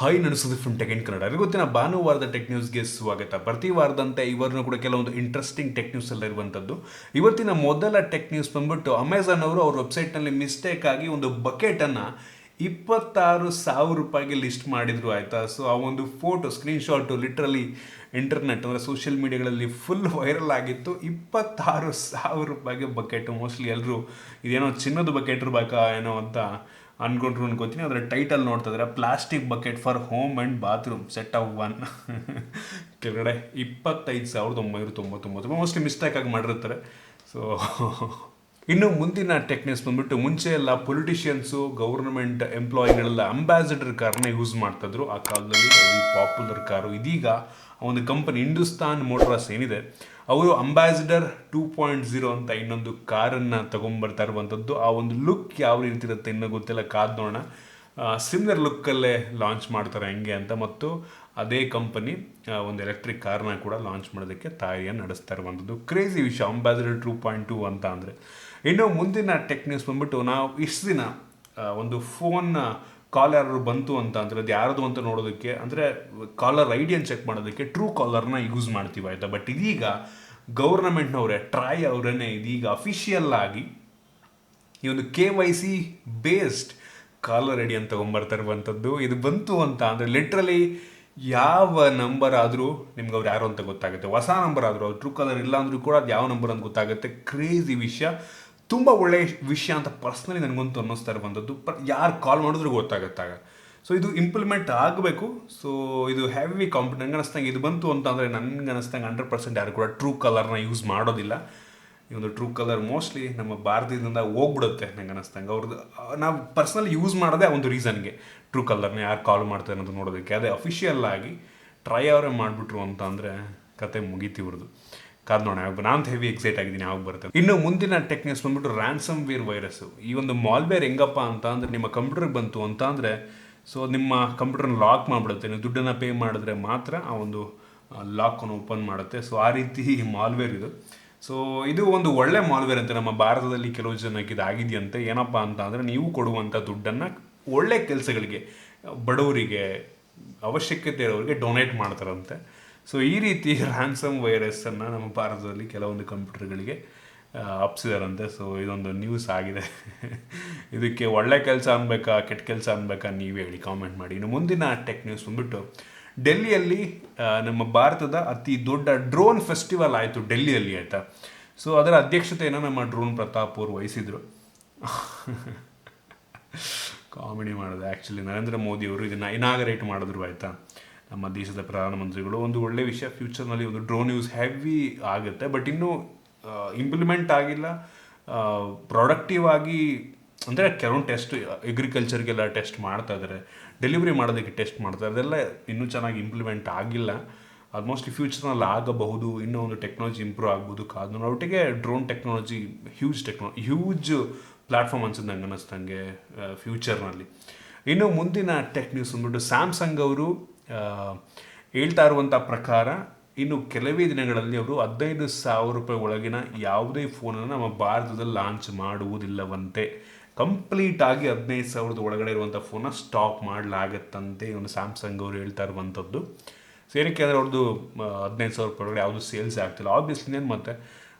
Hi ನಡೆಸೋದು from tech in Kannada. ಇವತ್ತಿನ ಭಾನುವಾರದ ಟೆಕ್ ನ್ಯೂಸ್ಗೆ ಸ್ವಾಗತ. ಪ್ರತಿ ವಾರದಂತೆ ಇವರನ್ನು ಕೂಡ ಕೆಲವೊಂದು ಇಂಟ್ರೆಸ್ಟಿಂಗ್ ಟೆಕ್ ನ್ಯೂಸ್ ಎಲ್ಲ ಇರುವಂಥದ್ದು. ಇವತ್ತಿನ ಮೊದಲ ಟೆಕ್ ನ್ಯೂಸ್ ಬಂದ್ಬಿಟ್ಟು ಅಮೆಝಾನ್ ಅವರು ಅವ್ರ ವೆಬ್ಸೈಟ್ನಲ್ಲಿ ಮಿಸ್ಟೇಕ್ ಆಗಿ ಒಂದು ಬಕೆಟನ್ನು 26,000 ರೂಪಾಯಿಗೆ ಲಿಸ್ಟ್ ಮಾಡಿದ್ರು ಆಯಿತಾ. ಸೊ ಆ ಒಂದು ಫೋಟೋ ಸ್ಕ್ರೀನ್ಶಾಟು ಲಿಟ್ರಲಿ ಇಂಟರ್ನೆಟ್ ಅಂದರೆ ಸೋಷಿಯಲ್ ಮೀಡಿಯಾಗಳಲ್ಲಿ ಫುಲ್ ವೈರಲ್ ಆಗಿತ್ತು. 26,000 ರೂಪಾಯಿಗೆ ಬಕೆಟು. ಮೋಸ್ಟ್ಲಿ ಎಲ್ಲರೂ ಇದೇನೋ ಚಿನ್ನದ ಬಕೆಟ್ ಇರಬೇಕಾ ಏನೋ ಅಂತ ಅನ್ಕೊಂಡ್ರು ಅನ್ಕೋತೀನಿ. ಅದರ ಟೈಟಲ್ ನೋಡ್ತಾ ಇದ್ದಾರೆ, plastic bucket for home and bathroom set of one. ಕೆಳಗಡೆ 25,999 ರೂಪಾಯಿ. ಮೋಸ್ಟ್ಲಿ ಮಿಸ್ಟೇಕ್ ಆಗಿ ಮಾಡಿರ್ತಾರೆ. ಸೊ ಇನ್ನು ಮುಂದಿನ ಟೆಕ್ ನ್ಯೂಸ್ ಬಂದ್ಬಿಟ್ಟು, ಮುಂಚೆ ಎಲ್ಲ ಪೊಲಿಟಿಷಿಯನ್ಸು ಗೌರ್ಮೆಂಟ್ ಎಂಪ್ಲಾಯಿಗಳೆಲ್ಲ ಅಂಬಾಸಿಡರ್ ಕಾರ್ನ ಯೂಸ್ ಮಾಡ್ತಾಯಿದ್ರು. ಆ ಕಾಲದಲ್ಲಿ ವೆರಿ ಪಾಪ್ಯುಲರ್ ಕಾರು. ಇದೀಗ ಒಂದು ಕಂಪನಿ ಹಿಂದೂಸ್ತಾನ್ ಮೋಟಾರ್ಸ್ ಏನಿದೆ, ಅವರು ಅಂಬಾಸಿಡರ್ 2.0 ಅಂತ ಇನ್ನೊಂದು ಕಾರನ್ನು ತೊಗೊಂಬರ್ತಾ ಇರುವಂಥದ್ದು. ಆ ಒಂದು ಲುಕ್ ಯಾವ ರೀತಿ ಇರುತ್ತೆ ಇನ್ನೂ ಗೊತ್ತಿಲ್ಲ, ಕಾದ್ ನೋಡೋಣ. ಸಿಮಿಲರ್ ಲುಕ್ಕಲ್ಲೇ ಲಾಂಚ್ ಮಾಡ್ತಾರೆ ಹೆಂಗೆ ಅಂತ. ಮತ್ತು ಅದೇ ಕಂಪನಿ ಒಂದು ಎಲೆಕ್ಟ್ರಿಕ್ ಕಾರ್ನ ಕೂಡ ಲಾಂಚ್ ಮಾಡೋದಕ್ಕೆ ತಯಾರಿಯನ್ನು ನಡೆಸ್ತಾ ಇರುವಂಥದ್ದು. ಕ್ರೇಜಿ ವಿಷಯ ಅಂಬಾಸಿಡರ್ 2.2 ಅಂತ ಅಂದರೆ. ಇನ್ನು ಮುಂದಿನ ಟೆಕ್ ನ್ಯೂಸ್ ಬಂದ್ಬಿಟ್ಟು, ನಾವು ಇಷ್ಟು ದಿನ ಒಂದು ಫೋನ್ ಕಾಲ್ ಯಾರು ಬಂತು ಅಂತ ಅಂದರೆ ಅದು ಯಾರದು ಅಂತ ನೋಡೋದಕ್ಕೆ, ಅಂದರೆ ಕಾಲರ್ ಐಡಿಯನ್ನು ಚೆಕ್ ಮಾಡೋದಕ್ಕೆ ಟ್ರೂ ಕಾಲರ್ನ ಯೂಸ್ ಮಾಡ್ತೀವಿ ಆಯಿತಾ. ಬಟ್ ಇದೀಗ ಗೌರ್ನಮೆಂಟ್ನವರೇ, ಟ್ರೈ ಅವರೇ ಇದೀಗ ಅಫಿಷಿಯಲ್ ಆಗಿ ಈ ಒಂದು KYC-based ಕಾಲರ್ ಐಡಿ ಅಂತ ತೊಗೊಂಬರ್ತಾ ಇರುವಂಥದ್ದು. ಇದು ಬಂತು ಅಂತ ಅಂದರೆ ಲಿಟ್ರಲಿ ಯಾವ ನಂಬರ್ ಆದರೂ ನಿಮ್ಗೆ ಅವ್ರು ಯಾರು ಅಂತ ಗೊತ್ತಾಗುತ್ತೆ. ಹೊಸ ನಂಬರ್ ಆದರೂ, ಅವ್ರು ಟ್ರೂ ಕಾಲರ್ ಇಲ್ಲ ಅಂದರೂ ಕೂಡ ಅದು ಯಾವ ನಂಬರ್ ಅಂತ ಗೊತ್ತಾಗುತ್ತೆ. ಕ್ರೇಜಿ ವಿಷಯ, ತುಂಬ ಒಳ್ಳೆಯ ವಿಷಯ ಅಂತ ಪರ್ಸ್ನಲಿ ನನಗಂತೂ ಅನ್ನಿಸ್ತಾ ಇರುವಂಥದ್ದು. ಯಾರು ಕಾಲ್ ಮಾಡಿದ್ರು ಗೊತ್ತಾಗುತ್ತಾಗ. ಸೊ ಇದು ಇಂಪ್ಲಿಮೆಂಟ್ ಆಗಬೇಕು. ಸೊ ಇದು ಹೆವಿ ಕಾಂಪಿಟೆಂಟ್. ನಂಗೆ ಅನ್ನಿಸ್ದಂಗೆ ಇದು ಬಂತು ಅಂತ ಅಂದರೆ ನನಗೆ ಅನ್ನಿಸ್ದಂಗೆ 100% ಯಾರು ಕೂಡ ಟ್ರೂ ಕಲರ್ನ ಯೂಸ್ ಮಾಡೋದಿಲ್ಲ. ಈ ಒಂದು ಟ್ರೂ ಕಲರ್ ಮೋಸ್ಟ್ಲಿ ನಮ್ಮ ಭಾರತದಿಂದ ಹೋಗ್ಬಿಡುತ್ತೆ ನಂಗೆ ಅನ್ನಿಸ್ದಂಗೆ. ಅವ್ರದ್ದು ನಾವು ಪರ್ಸ್ನಲಿ ಯೂಸ್ ಮಾಡೋದೇ ಒಂದು ರೀಸನ್ಗೆ, ಟ್ರೂ ಕಲರ್ನ ಯಾರು ಕಾಲ್ ಮಾಡ್ತಾರೆ ಅನ್ನೋದು ನೋಡೋದಕ್ಕೆ. ಅದೇ ಅಫಿಷಿಯಲ್ ಆಗಿ ಟ್ರೈ ಅವರೇ ಮಾಡಿಬಿಟ್ರು ಅಂತ ಅಂದರೆ ಕತೆ ಮುಗೀತಿವ್ರದ್ದು. ಕಾದ್ ನೋಡೋಣ. ನಾನು ಹೆವಿ ಎಕ್ಸೈಟ್ ಆಗಿದ್ದೀನಿ ಯಾವಾಗ ಬರುತ್ತೆ. ಇನ್ನು ಮುಂದಿನ ಟೆಕ್ ನ್ಯೂಸ್ ಬಂದ್ಬಿಟ್ಟು, ರ್ಯಾನ್ಸಮ್ ವೇರ್ ವೈರಸ್ಸು. ಈ ಒಂದು ಮಾಲ್ವೇರ್ ಹೆಂಗಪ್ಪ ಅಂತ ಅಂದರೆ, ನಿಮ್ಮ ಕಂಪ್ಯೂಟರ್ಗೆ ಬಂತು ಅಂತ ಅಂದರೆ, ಸೊ ನಿಮ್ಮ ಕಂಪ್ಯೂಟರ್ನ ಲಾಕ್ ಮಾಡಿಬಿಡುತ್ತೆ. ನೀವು ದುಡ್ಡನ್ನು ಪೇ ಮಾಡಿದ್ರೆ ಮಾತ್ರ ಆ ಒಂದು ಲಾಕನ್ನು ಓಪನ್ ಮಾಡುತ್ತೆ. ಸೊ ಆ ರೀತಿ ಮಾಲ್ವೇರ್ ಇದು. ಸೊ ಇದು ಒಂದು ಒಳ್ಳೆ ಮಾಲ್ವೇರ್ ಅಂತ ನಮ್ಮ ಭಾರತದಲ್ಲಿ ಕೆಲವು ಜನಕ್ಕೆ ಇದಾಗಿದೆಯಂತೆ. ಏನಪ್ಪ ಅಂತ ಅಂದರೆ, ನೀವು ಕೊಡುವಂಥ ದುಡ್ಡನ್ನು ಒಳ್ಳೆ ಕೆಲಸಗಳಿಗೆ, ಬಡವರಿಗೆ, ಅವಶ್ಯಕತೆ ಇರೋರಿಗೆ ಡೊನೇಟ್ ಮಾಡ್ತಾರಂತೆ. ಸೊ ಈ ರೀತಿ ರ್ಯಾನ್ಸಮ್ ವೈರಸ್ಸನ್ನು ನಮ್ಮ ಭಾರತದಲ್ಲಿ ಕೆಲವೊಂದು ಕಂಪ್ಯೂಟರ್ಗಳಿಗೆ ಅಪ್ಸಿದಾರಂತೆ. ಸೊ ಇದೊಂದು ನ್ಯೂಸ್ ಆಗಿದೆ. ಇದಕ್ಕೆ ಒಳ್ಳೆ ಕೆಲಸ ಅನ್ಬೇಕಾ ಕೆಟ್ಟ ಕೆಲಸ ಅನ್ಬೇಕಾ ನೀವೇ ಹೇಳಿ, ಕಾಮೆಂಟ್ ಮಾಡಿ. ಇನ್ನು ಮುಂದಿನ ಟೆಕ್ ನ್ಯೂಸ್ ಬಂದ್ಬಿಟ್ಟು, ಡೆಲ್ಲಿಯಲ್ಲಿ ನಮ್ಮ ಭಾರತದ ಅತಿ ದೊಡ್ಡ ಡ್ರೋನ್ ಫೆಸ್ಟಿವಲ್ ಆಯಿತು ಡೆಲ್ಲಿಯಲ್ಲಿ ಆಯಿತಾ. ಸೊ ಅದರ ಅಧ್ಯಕ್ಷತೆಯನ್ನು ನಮ್ಮ ಡ್ರೋನ್ ಪ್ರತಾಪ್ ಅವರು ವಹಿಸಿದರು. ಕಾಮಿಡಿ ಮಾಡಿದೆ ಆ್ಯಕ್ಚುಲಿ. ನರೇಂದ್ರ ಮೋದಿ ಅವರು ಇದನ್ನು ಇನಾಗರೇಟ್ ಮಾಡಿದ್ರು ಆಯಿತಾ, ನಮ್ಮ ದೇಶದ ಪ್ರಧಾನಮಂತ್ರಿಗಳು. ಒಂದು ಒಳ್ಳೆ ವಿಷಯ. ಫ್ಯೂಚರ್ನಲ್ಲಿ ಒಂದು ಡ್ರೋನ್ ಯೂಸ್ ಹೆವಿ ಆಗುತ್ತೆ. ಬಟ್ ಇನ್ನೂ ಇಂಪ್ಲಿಮೆಂಟ್ ಆಗಿಲ್ಲ. ಪ್ರೊಡಕ್ಟಿವ್ ಆಗಿ ಅಂದರೆ ಕೆಲವೊಂದು ಟೆಸ್ಟ್ ಅಗ್ರಿಕಲ್ಚರ್ಗೆಲ್ಲ ಟೆಸ್ಟ್ ಮಾಡ್ತಾ ಇದ್ದಾರೆ, ಡೆಲಿವರಿ ಮಾಡೋದಕ್ಕೆ ಟೆಸ್ಟ್ ಮಾಡ್ತಾರೆ. ಅದೆಲ್ಲ ಇನ್ನೂ ಚೆನ್ನಾಗಿ ಇಂಪ್ಲಿಮೆಂಟ್ ಆಗಿಲ್ಲ. ಆಲ್ಮೋಸ್ಟ್ ಫ್ಯೂಚರ್ನಲ್ಲಿ ಆಗಬಹುದು. ಇನ್ನೂ ಒಂದು ಟೆಕ್ನಾಲಜಿ ಇಂಪ್ರೂವ್ ಆಗ್ಬೋದು. ಕಾದು ಒಟ್ಟಿಗೆ ಡ್ರೋನ್ ಟೆಕ್ನಾಲಜಿ ಹ್ಯೂಜ್ ಪ್ಲ್ಯಾಟ್ಫಾರ್ಮ್ ಅನ್ಸುತ್ತೆ ನಂಗೆ ಅನ್ನಿಸ್ತಂಗೆ ಫ್ಯೂಚರ್ನಲ್ಲಿ. ಇನ್ನು ಮುಂದಿನ ಟೆಕ್ ನ್ಯೂಸ್ ಅಂದ್ಬಿಟ್ಟು, ಸ್ಯಾಮ್ಸಂಗ್ ಅವರು ಹೇಳ್ತಾ ಇರುವಂಥ ಪ್ರಕಾರ ಇನ್ನು ಕೆಲವೇ ದಿನಗಳಲ್ಲಿ ಅವರು 15,000 ರೂಪಾಯಿ ಒಳಗಿನ ಯಾವುದೇ ಫೋನನ್ನು ನಮ್ಮ ಭಾರತದಲ್ಲಿ ಲಾಂಚ್ ಮಾಡುವುದಿಲ್ಲವಂತೆ. ಕಂಪ್ಲೀಟಾಗಿ 15,000 ಒಳಗಡೆ ಇರುವಂಥ ಫೋನ್ನ ಸ್ಟಾಪ್ ಮಾಡಲಾಗತ್ತಂತೆ ಒಂದು ಸ್ಯಾಮ್ಸಂಗ್ ಅವರು ಹೇಳ್ತಾ ಇರುವಂಥದ್ದು. ಸೊ ಏನಕ್ಕೆ ಅಂದರೆ ಅವ್ರದ್ದು 15,000 ರೂಪಾಯಿ ಒಳಗಡೆ ಯಾವುದು ಸೇಲ್ಸ್ ಆಗ್ತಿಲ್ಲ. ಆಬ್ವಿಯಸ್ಲಿ ಏನು ಮತ್ತೆ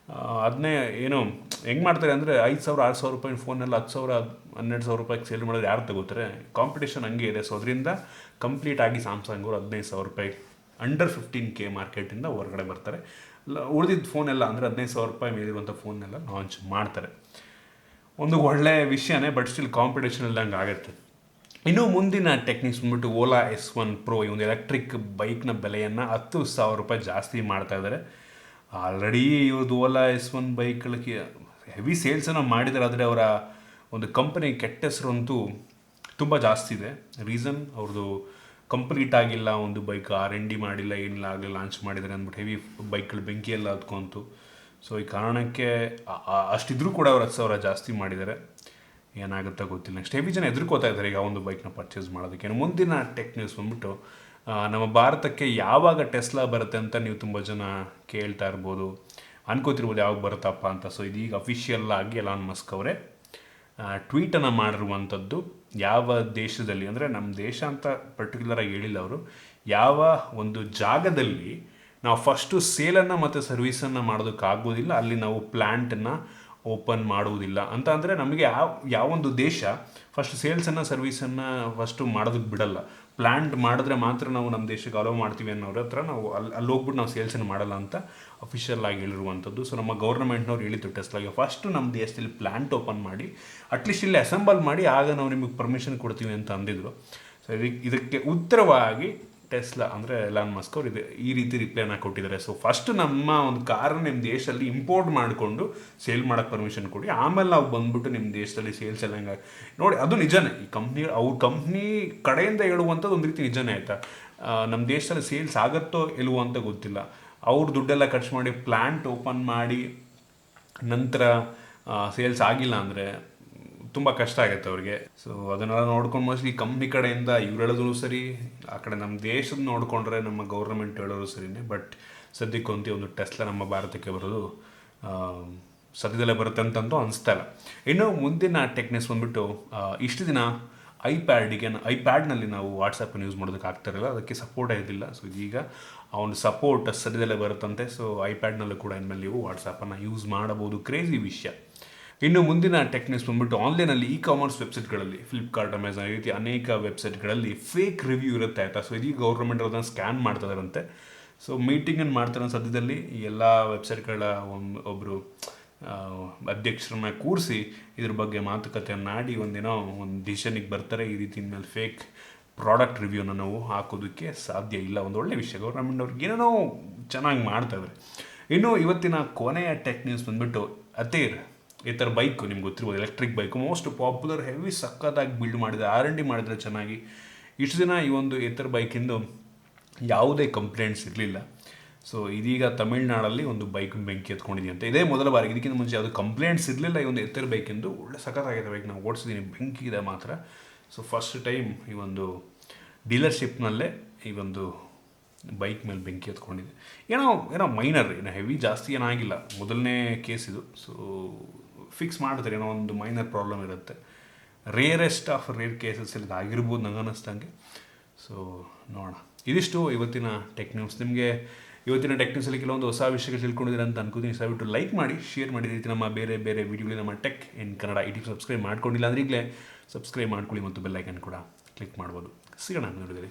ಅದನ್ನೇ ಏನು ಹೆಂಗೆ ಮಾಡ್ತಾರೆ ಅಂದರೆ, 5,000 6,000 ರೂಪಾಯಿ ಫೋನೆಲ್ಲ 10,000 12,000 ರೂಪಾಯಿಗೆ ಸೇಲ್ ಮಾಡಿದ್ರೆ ಯಾರು ತಗೋತಾರೆ? ಕಾಂಪಿಟೇಷನ್ ಹಂಗೆ ಇದೆ. ಸೊ ಅದರಿಂದ ಕಂಪ್ಲೀಟಾಗಿ ಸ್ಯಾಮ್ಸಂಗ್ ಅವರು 15,000 ರೂಪಾಯಿ ಅಂಡರ್ 15K ಮಾರ್ಕೆಟಿಂದ ಹೊರಗಡೆ ಬರ್ತಾರೆ. ಉಳಿದಿದ್ದ ಫೋನೆಲ್ಲ ಅಂದರೆ 15,000 ರೂಪಾಯಿ ಮೇಲಿರುವಂಥ ಫೋನ್ನೆಲ್ಲ ಲಾಂಚ್ ಮಾಡ್ತಾರೆ. ಒಂದು ಒಳ್ಳೆಯ ವಿಷಯನೇ, ಬಟ್ ಸ್ಟಿಲ್ ಕಾಂಪಿಟೇಷನ್ ಇಲ್ದಂಗೆ ಆಗುತ್ತೆ. ಇನ್ನು ಮುಂದಿನ ಟೆಕ್ನಿಕ್ಸ್ ಬಂದ್ಬಿಟ್ಟು, ಓಲಾ S1 Pro ಈ ಒಂದು ಎಲೆಕ್ಟ್ರಿಕ್ ಬೈಕ್ನ ಬೆಲೆಯನ್ನು 10,000 ರೂಪಾಯಿ ಜಾಸ್ತಿ ಮಾಡ್ತಾ ಇದ್ದಾರೆ. ಆಲ್ರೆಡಿ ಇವ್ರದ್ದು ಓಲಾ S1 ಬೈಕ್ಗಳಿಗೆ ಹೆವಿ ಸೇಲ್ಸನ್ನು ಮಾಡಿದ್ದಾರೆ. ಆದರೆ ಅವರ ಒಂದು ಕಂಪನಿ ಕೆಟ್ಟ ಹೆಸರು ಅಂತೂ ತುಂಬ ಜಾಸ್ತಿ ಇದೆ. ರೀಸನ್ ಅವ್ರದ್ದು ಕಂಪ್ಲೀಟ್ ಆಗಿಲ್ಲ. ಒಂದು ಬೈಕ್ R&D ಮಾಡಿಲ್ಲ, ಏನಿಲ್ಲ, ಆಗಲಿ ಲಾಂಚ್ ಮಾಡಿದ್ದಾರೆ ಅಂದ್ಬಿಟ್ಟು ಹೆವಿ ಬೈಕ್ಗಳು ಬೆಂಕಿಯೆಲ್ಲ ಹತ್ಕೊಂತು. ಸೊ ಈ ಕಾರಣಕ್ಕೆ ಅಷ್ಟಿದ್ರೂ ಕೂಡ ಅವ್ರು 10,000 ಜಾಸ್ತಿ ಮಾಡಿದ್ದಾರೆ. ಏನಾಗುತ್ತೋ ಗೊತ್ತಿಲ್ಲ. ನೆಕ್ಸ್ಟ್ ಹೆವಿ ಜನ ಎದುರ್ಕೋತಾ ಇದ್ದಾರೆ ಈಗ ಒಂದು ಬೈಕ್ನ ಪರ್ಚೇಸ್ ಮಾಡೋದಕ್ಕೆ. ಮುಂದಿನ ಟೆಕ್ ನ್ಯೂಸ್ ಬಂದ್ಬಿಟ್ಟು, ನಮ್ಮ ಭಾರತಕ್ಕೆ ಯಾವಾಗ ಟೆಸ್ಲಾ ಬರುತ್ತೆ ಅಂತ ನೀವು ತುಂಬ ಜನ ಕೇಳ್ತಾ ಇರ್ಬೋದು, ಅನ್ಕೋತಿರ್ಬೋದು ಯಾವಾಗ ಬರುತ್ತಪ್ಪ ಅಂತ. ಸೊ ಇದೀಗ ಅಫಿಷಿಯಲ್ ಆಗಿ ಎಲಾನ್ ಮಸ್ಕ್ ಅವರೇ ಟ್ವೀಟನ್ನು ಮಾಡಿರುವಂಥದ್ದು. ಯಾವ ದೇಶದಲ್ಲಿ, ಅಂದರೆ ನಮ್ಮ ದೇಶ ಅಂತ ಪರ್ಟಿಕ್ಯುಲರಾಗಿ ಹೇಳಿಲ್ಲ ಅವರು, ಯಾವ ಒಂದು ಜಾಗದಲ್ಲಿ ನಾವು ಫಸ್ಟು ಸೇಲನ್ನು ಮತ್ತು ಸರ್ವೀಸನ್ನು ಮಾಡೋದಕ್ಕಾಗೋದಿಲ್ಲ, ಅಲ್ಲಿ ನಾವು ಪ್ಲ್ಯಾಂಟನ್ನು ಓಪನ್ ಮಾಡುವುದಿಲ್ಲ ಅಂತ. ಅಂದರೆ ನಮಗೆ ಯಾವೊಂದು ದೇಶ ಫಸ್ಟ್ ಸೇಲ್ಸನ್ನು ಸರ್ವೀಸನ್ನು ಫಸ್ಟು ಮಾಡೋದಕ್ಕೆ ಬಿಡಲ್ಲ, ಪ್ಲ್ಯಾಂಟ್ ಮಾಡಿದ್ರೆ ಮಾತ್ರ ನಾವು ನಮ್ಮ ದೇಶಕ್ಕೆ ಅಲೋ ಮಾಡ್ತೀವಿ ಅನ್ನೋರ ಹತ್ರ ನಾವು ಅಲ್ಲಿ ಹೋಗ್ಬಿಟ್ಟು ನಾವು ಸೇಲ್ಸನ್ನು ಮಾಡಲ್ಲ ಅಂತ ಅಫಿಷಿಯಲ್ ಆಗಿ ಹೇಳಿರುವಂಥದ್ದು. ಸೊ ನಮ್ಮ ಗೌರ್ಮೆಂಟ್ನವ್ರು ಹೇಳಿದ್ದು ಟೆಸ್ಲಾಗೆ, ಫಸ್ಟು ನಮ್ಮ ದೇಶದಲ್ಲಿ ಪ್ಲ್ಯಾಂಟ್ ಓಪನ್ ಮಾಡಿ ಅಟ್ಲೀಸ್ಟ್ ಇಲ್ಲಿ ಅಸೆಂಬಲ್ ಮಾಡಿ ಆಗ ನಾವು ನಿಮಗೆ ಪರ್ಮಿಷನ್ ಕೊಡ್ತೀವಿ ಅಂತ ಅಂದಿದ್ರು. ಸೊ ಇದಕ್ಕೆ ಉತ್ತರವಾಗಿ ಟೆಸ್ಲಾ ಅಂದರೆ ಎಲಾನ್ ಮಸ್ಕ್ ಅವರು ಈ ರೀತಿ ರಿಪ್ಲೈನ ಕೊಟ್ಟಿದ್ದಾರೆ. ಸೊ ಫಸ್ಟ್ ನಮ್ಮ ಒಂದು ಕಾರನ್ನು ನಿಮ್ಮ ದೇಶದಲ್ಲಿ ಇಂಪೋರ್ಟ್ ಮಾಡಿಕೊಂಡು ಸೇಲ್ ಮಾಡೋಕ್ಕೆ ಪರ್ಮಿಷನ್ ಕೊಡಿ, ಆಮೇಲೆ ನಾವು ಬಂದ್ಬಿಟ್ಟು ನಿಮ್ಮ ದೇಶದಲ್ಲಿ ಸೇಲ್ಸ್ ಎಲ್ಲ ಹೆಂಗೆ ನೋಡಿ. ಅದು ನಿಜನೇ, ಈ ಅವ್ರ ಕಂಪ್ನಿ ಕಡೆಯಿಂದ ಹೇಳುವಂಥದ್ದು ಒಂದು ರೀತಿ ನಿಜನೇ ಆಯಿತಾ. ನಮ್ಮ ದೇಶದಲ್ಲಿ ಸೇಲ್ಸ್ ಆಗುತ್ತೋ ಇಲ್ವೋ ಅಂತ ಗೊತ್ತಿಲ್ಲ. ಅವ್ರು ದುಡ್ಡೆಲ್ಲ ಖರ್ಚು ಮಾಡಿ ಪ್ಲ್ಯಾಂಟ್ ಓಪನ್ ಮಾಡಿ ನಂತರ ಸೇಲ್ಸ್ ಆಗಿಲ್ಲ ಅಂದರೆ ತುಂಬ ಕಷ್ಟ ಆಗುತ್ತೆ ಅವ್ರಿಗೆ. ಸೊ ಅದನ್ನೆಲ್ಲ ನೋಡ್ಕೊಂಡು ಮೋಸ್ಟ್ಲಿ ಕಂಪ್ನಿ ಕಡೆಯಿಂದ ಇವ್ರು ಹೇಳೋದು ಸರಿ, ಆ ಕಡೆ ನಮ್ಮ ದೇಶದ ನೋಡಿಕೊಂಡ್ರೆ ನಮ್ಮ ಗೌರ್ಮೆಂಟ್ ಹೇಳೋದು ಸರಿನೇ. ಬಟ್ ಸದ್ಯಕ್ಕಂತೂ ಒಂದು ಟೆಸ್ಲಾ ನಮ್ಮ ಭಾರತಕ್ಕೆ ಬರೋದು ಸದ್ಯದಲ್ಲೇ ಬರುತ್ತೆ ಅಂತಂತೂ ಅನಿಸ್ತಾ ಇಲ್ಲ. ಇನ್ನು ಮುಂದಿನ ಟೆಕ್ನಿಕ್ಸ್ ಬಂದ್ಬಿಟ್ಟು, ಇಷ್ಟು ದಿನ ಐಪ್ಯಾಡ್ನಲ್ಲಿ ನಾವು ವಾಟ್ಸಪ್ಪನ್ನು ಯೂಸ್ ಮಾಡೋದಕ್ಕೆ ಆಗ್ತಾಯಿರಲಿಲ್ಲ, ಅದಕ್ಕೆ ಸಪೋರ್ಟ್ ಇದ್ದಿಲ್ಲ. ಸೊ ಇದೀಗ ಆ ಒಂದು ಸಪೋರ್ಟ್ ಸದ್ಯದಲ್ಲೇ ಬರುತ್ತಂತೆ. ಸೊ ಐಪ್ಯಾಡ್ನಲ್ಲೂ ಕೂಡ ಇನ್ಮೇಲೆ ನೀವು ವಾಟ್ಸಪ್ಪನ್ನು ಯೂಸ್ ಮಾಡಬಹುದು. ಕ್ರೇಜಿ ವಿಷಯ. ಇನ್ನು ಮುಂದಿನ ಟೆಕ್ನಿಕ್ಸ್ ಬಂದ್ಬಿಟ್ಟು, ಆನ್ಲೈನಲ್ಲಿ ಕಾಮರ್ಸ್ ವೆಬ್ಸೈಟ್ಗಳಲ್ಲಿ ಫ್ಲಿಪ್ಕಾರ್ಟ್, ಅಮೆಝಾನ್ ಈ ರೀತಿ ಅನೇಕ ವೆಬ್ಸೈಟ್ಗಳಲ್ಲಿ ಫೇಕ್ ರಿವ್ಯೂ ಇರುತ್ತೆ ಆಯಿತಾ. ಸೊ ಇದೀಗ ಗೌರ್ಮೆಂಟ್ ಅದನ್ನು ಸ್ಕ್ಯಾನ್ ಮಾಡ್ತಿದಾರಂತೆ. ಸೊ ಮೀಟಿಂಗನ್ನು ಮಾಡ್ತಾರೆ ಸದ್ಯದಲ್ಲಿ ಈ ಎಲ್ಲ ವೆಬ್ಸೈಟ್ಗಳ ಒಬ್ಬರು ಅಧ್ಯಕ್ಷರನ್ನ ಕೂರಿಸಿ ಇದ್ರ ಬಗ್ಗೆ ಮಾತುಕತೆಯನ್ನು ಆಡಿ ಒಂದು ಡಿಸಿಷನಿಗೆ ಬರ್ತಾರೆ. ಈ ರೀತಿ ಇನ್ಮೇಲೆ ಫೇಕ್ ಪ್ರಾಡಕ್ಟ್ ರಿವ್ಯೂನ ನಾವು ಹಾಕೋದಕ್ಕೆ ಸಾಧ್ಯ ಇಲ್ಲ. ಒಂದು ಒಳ್ಳೆ ವಿಷಯ, ಗೌರ್ಮೆಂಟ್ ಅವ್ರಿಗೆ ಏನೇನೋ ಚೆನ್ನಾಗಿ ಮಾಡ್ತಾಯಿದ್ದಾರೆ. ಇನ್ನು ಇವತ್ತಿನ ಕೊನೆಯ ಟೆಕ್ ನ್ಯೂಸ್ ಬಂದ್ಬಿಟ್ಟು, Ather ಬೈಕು ನಿಮ್ಗೆ ಗೊತ್ತಿರ್ಬೋದು, electric bike, most popular, heavy ಸಕ್ಕತ್ತಾಗಿ ಬಿಲ್ಡ್ ಮಾಡಿದೆ, R&D ಮಾಡಿದರೆ ಚೆನ್ನಾಗಿ. ಇಷ್ಟು ದಿನ ಈ ಒಂದು Ather ಬೈಕಿಂದು ಯಾವುದೇ ಕಂಪ್ಲೇಂಟ್ಸ್ ಇರಲಿಲ್ಲ. ಸೊ ಇದೀಗ ತಮಿಳ್ನಾಡಲ್ಲಿ ಒಂದು ಬೈಕ್ ಬೆಂಕಿ ಎತ್ಕೊಂಡಿದೆಯಂತೆ. ಇದೇ ಮೊದಲ ಬಾರಿ, ಇದಕ್ಕಿಂತ ಮುಂಚೆ ಯಾವುದೇ ಕಂಪ್ಲೇಂಟ್ಸ್ ಇರಲಿಲ್ಲ ಈ ಒಂದು Ather ಬೈಕಿಂದು. ಒಳ್ಳೆ ಸಕ್ಕತ್ತಾಗಿದೆ ಬೈಕ್, ನಾವು ಓಡಿಸಿದ್ದೀನಿ, ಬೆಂಕಿ ಇದೆ ಮಾತ್ರ. ಸೊ ಫಸ್ಟ್ ಟೈಮ್ ಈ ಒಂದು ಡೀಲರ್ಶಿಪ್ನಲ್ಲೇ ಈ ಒಂದು ಬೈಕ್ ಮೇಲೆ ಬೆಂಕಿ ಎತ್ಕೊಂಡಿದೆ. ಏನೋ ಮೈನರ್, ಹೆವಿ ಜಾಸ್ತಿ ಏನಾಗಿಲ್ಲ, ಮೊದಲನೇ ಕೇಸ್ ಇದು. ಸೊ ಫಿಕ್ಸ್ ಮಾಡ್ತಾರೆ, ಏನೋ ಒಂದು ಮೈನರ್ ಪ್ರಾಬ್ಲಮ್ ಇರುತ್ತೆ. ರೇರೆಸ್ಟ್ ಆಫ್ ರೇರ್ ಕೇಸಸ್ ಇಲ್ಲಿ ಆಗಿರ್ಬೋದು ನಂಗೆ ಅನ್ನಿಸ್ದಂಗೆ. ಸೊ ನೋಡೋಣ. ಇದಿಷ್ಟು ಇವತ್ತಿನ ಟೆಕ್ ನ್ಯೂಸ್. ನಿಮಗೆ ಇವತ್ತಿನ ಟೆಕ್ ನ್ಯೂಸಲ್ಲಿ ಕೆಲವೊಂದು ಹೊಸ ವಿಷಯಗಳು ತಿಳ್ಕೊಂಡಿದ್ದೀರ ಅಂತ ಅನ್ಕೋತೀನಿ. ಇಷ್ಟಬಿಟ್ಟು ಲೈಕ್ ಮಾಡಿ, ಶೇರ್ ಮಾಡಿ. ರೀತಿ ನಮ್ಮ ಬೇರೆ ಬೇರೆ ವೀಡಿಯೋಗಳು ನಮ್ಮ tech in Kannada YouTube subscribe ಮಾಡ್ಕೊಂಡಿಲ್ಲ ಅಂದರೆ ಈಗಲೇ ಸಬ್ಸ್ಕ್ರೈಬ್ ಮಾಡ್ಕೊಳ್ಳಿ ಮತ್ತು ಬೆಲ್ ಐಕನ್ ಕೂಡ ಕ್ಲಿಕ್ ಮಾಡ್ಬೋದು. ಸಿಗೋಣ ನೋಡಿದರೆ.